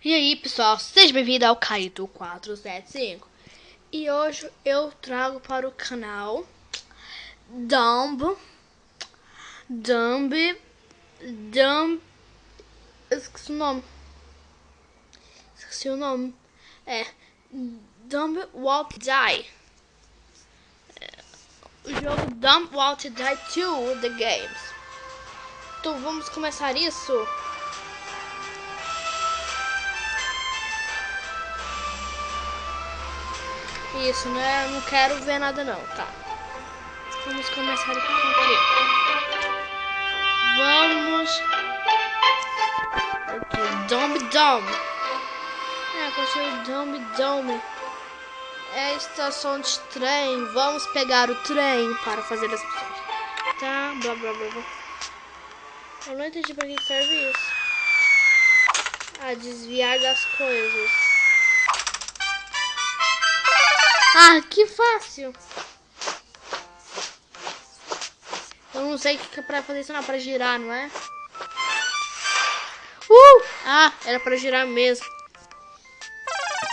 E aí pessoal, seja bem-vindo ao Caíto 475. E hoje eu trago para o canal Dumb. Esqueci o nome. É Dumb Walk Die. O jogo Dumb Walk Die 2 The Games. Então vamos começar isso. Isso, né? Não quero ver nada não, tá? Vamos começar aqui. Vamos aqui, Dumb. Construir Dumb. É a estação de trem. Vamos pegar o trem para fazer as missões. Tá, blá. Eu não entendi pra que serve isso. Desviar das coisas. Que fácil. Eu não sei o que é pra fazer isso não, pra girar, não é? Era pra girar mesmo.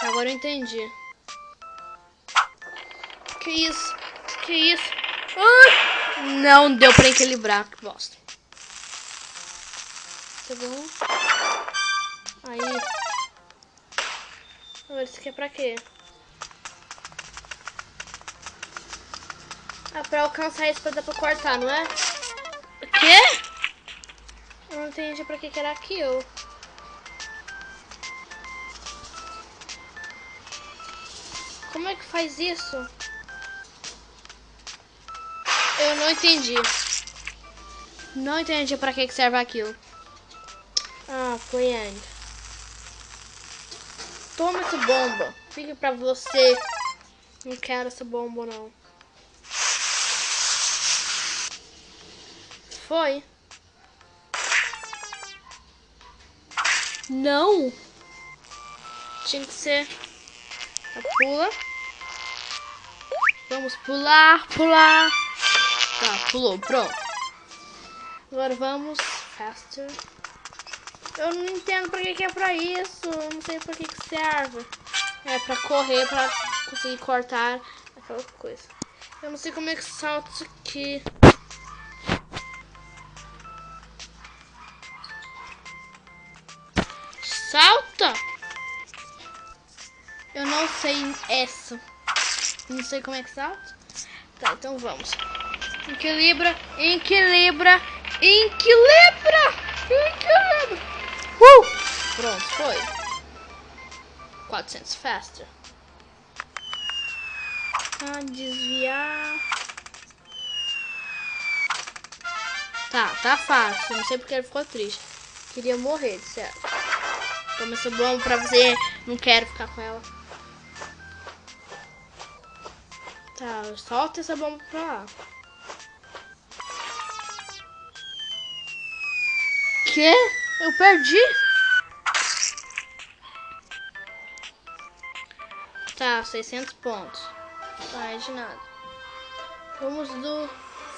Agora eu entendi. Que isso? Não deu pra equilibrar, que bosta. Tá bom? Aí. Agora isso aqui é pra quê? Pra alcançar isso pra dar pra cortar, não é? O quê? Eu não entendi pra que era aquilo. Como é que faz isso? Eu não entendi. Não entendi pra que serve aquilo. Foi ainda. Toma essa bomba. Fica pra você. Não quero essa bomba, não. Foi. Não. Tinha que ser. Pula. Vamos pular. Tá, pulou, pronto. Agora vamos. Faster. Eu não entendo pra que é pra isso. Eu não sei pra que serve. É pra correr, pra conseguir cortar aquela coisa. Eu não sei como é que salta isso aqui. Salta! Eu não sei essa. Não sei como é que salta. Tá, então vamos. Equilibra. Pronto, foi. 400 faster. Desviar. Tá fácil. Não sei porque ele ficou triste. Queria morrer, de certo. Toma essa bomba pra você. Não quero ficar com ela. Tá, solta essa bomba pra lá. Que? Eu perdi? Tá, 600 pontos. Não é de nada. Vamos do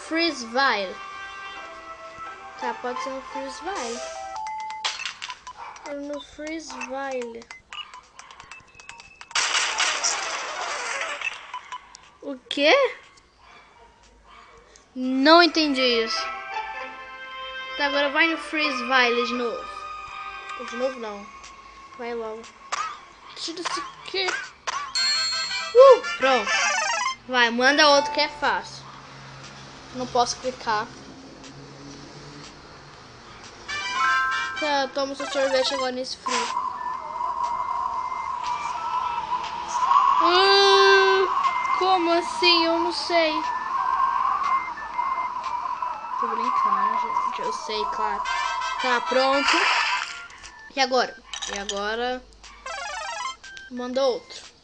Freezeville. Tá, pode ser no Freezeville. No Freezeville. O quê? Não entendi isso. Tá, agora vai no Freezeville de novo. De novo não. Vai logo. Tira isso aqui. Pronto. Vai, manda outro que é fácil. Não posso clicar. Tá, toma seu sorvete agora nesse frio. Como assim? Eu não sei. Tô brincando, gente. Eu sei, claro. Tá, pronto. E agora? Manda outro.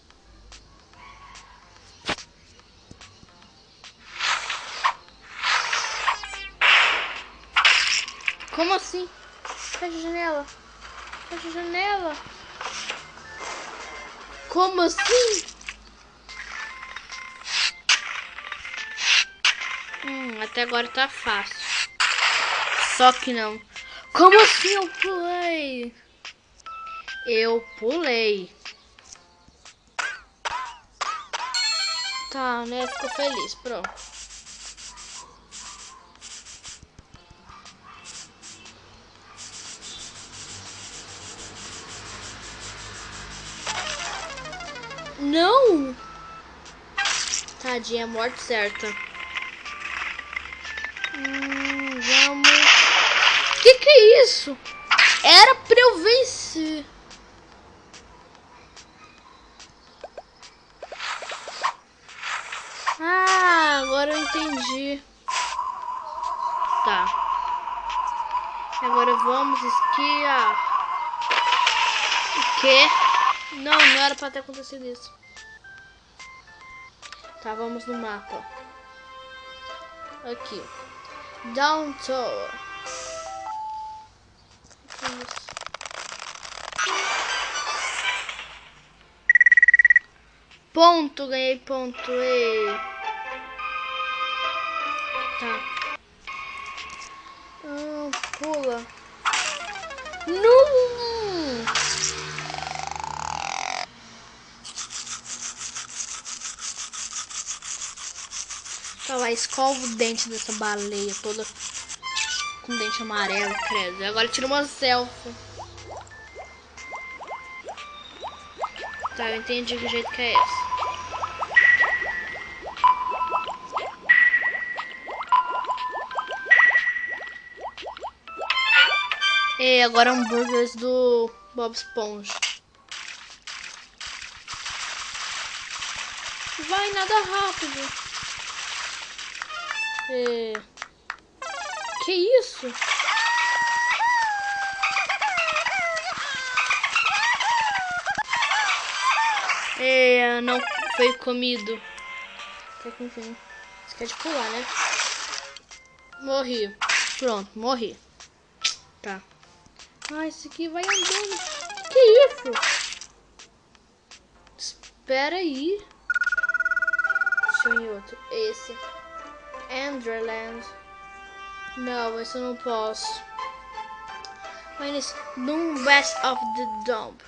Como assim? Fecha a janela. Como assim? Até agora tá fácil. Só que não. Como assim eu pulei? Eu pulei. Tá, né? Ficou feliz. Pronto. Não! Tadinha, morte certa. Vamos. Que é isso? Era pra eu vencer. Ah, agora eu entendi. Tá. Agora vamos esquiar. O quê? Não era pra ter acontecido isso. Tá, vamos no mapa. Aqui. Down Tower. Isso. Ponto, ganhei ponto. Ei. Tá. Pula. Não! Tá lá, escova o dente dessa baleia toda com dente amarelo, credo. Agora tira uma selfie. Tá, eu entendi que jeito que é esse. E agora hambúrgueres do Bob Esponja. Vai, nada rápido. Que isso? Não foi comido. Até que enfim. Você quer de pular, né? Morri. Pronto, morri. Tá. Ah, esse aqui vai andando. Que isso? Espera aí. Deixa eu ir outro. Esse. Andreland. Não, esse eu não posso. Mas no West of the Dump.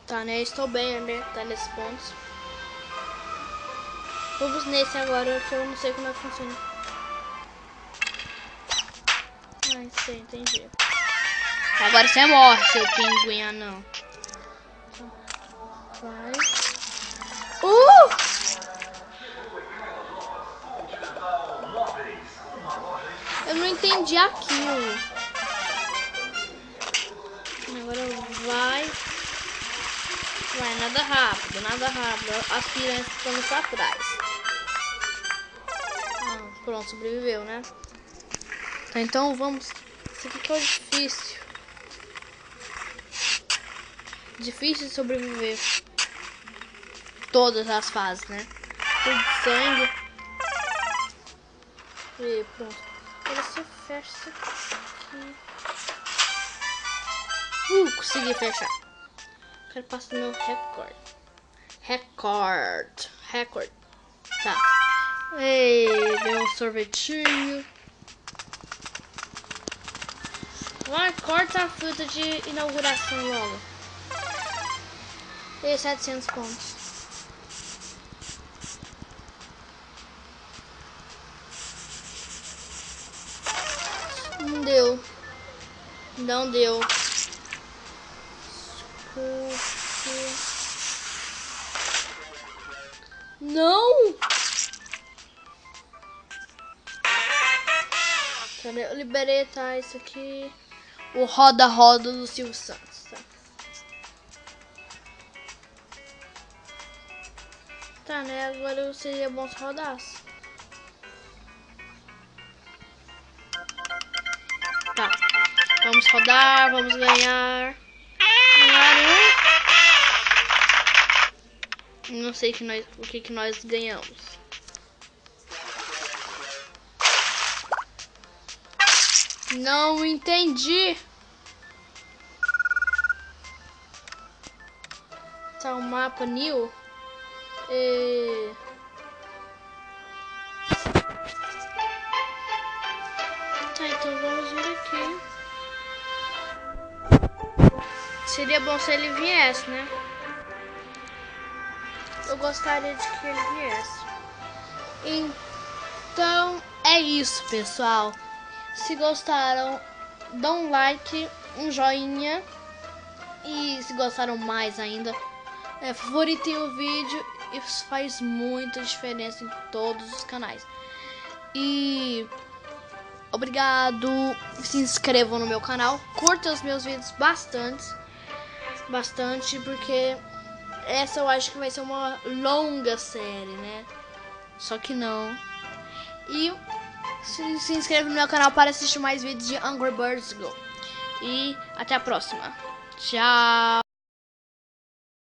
Tá, né? Estou bem, né? Tá nesses pontos. Vamos nesse agora, que eu não sei como é que funciona. Sei, entendi. Agora você morre, seu pinguim anão. Vai. Eu não entendi aquilo. Agora vai. Vai, nada rápido, nada rápido. As piranhas ficando só atrás. Pronto, sobreviveu, né? Tá, então vamos. Isso aqui que é o difícil. Difícil de sobreviver. Todas as fases, né? Tudo de sangue. E pronto. Agora você fecha isso aqui. Consegui fechar. Quero passar meu recorde. Recorde. Tá. Ei, deu um sorvetinho. Vai, corta a fruta de inauguração logo. E 700 pontos. Não deu. Não deu. Não! Eu liberei, tá? Isso aqui. O roda-roda do Silvio Santos, tá? Tá, né? Agora seria bom se rodasse. Tá. Vamos rodar, vamos ganhar. Não sei o que nós ganhamos. Não entendi. Tá o mapa new. Seria bom se ele viesse, né? Eu gostaria de que ele viesse. Então, é isso, pessoal. Se gostaram, dá um like, um joinha. E se gostaram mais ainda, favoritem o vídeo. Isso faz muita diferença em todos os canais. E obrigado. Se inscrevam no meu canal. Curtam os meus vídeos bastante, porque essa eu acho que vai ser uma longa série, né? Só que não. E se inscreva no meu canal para assistir mais vídeos de Angry Birds Go. E até a próxima. Tchau.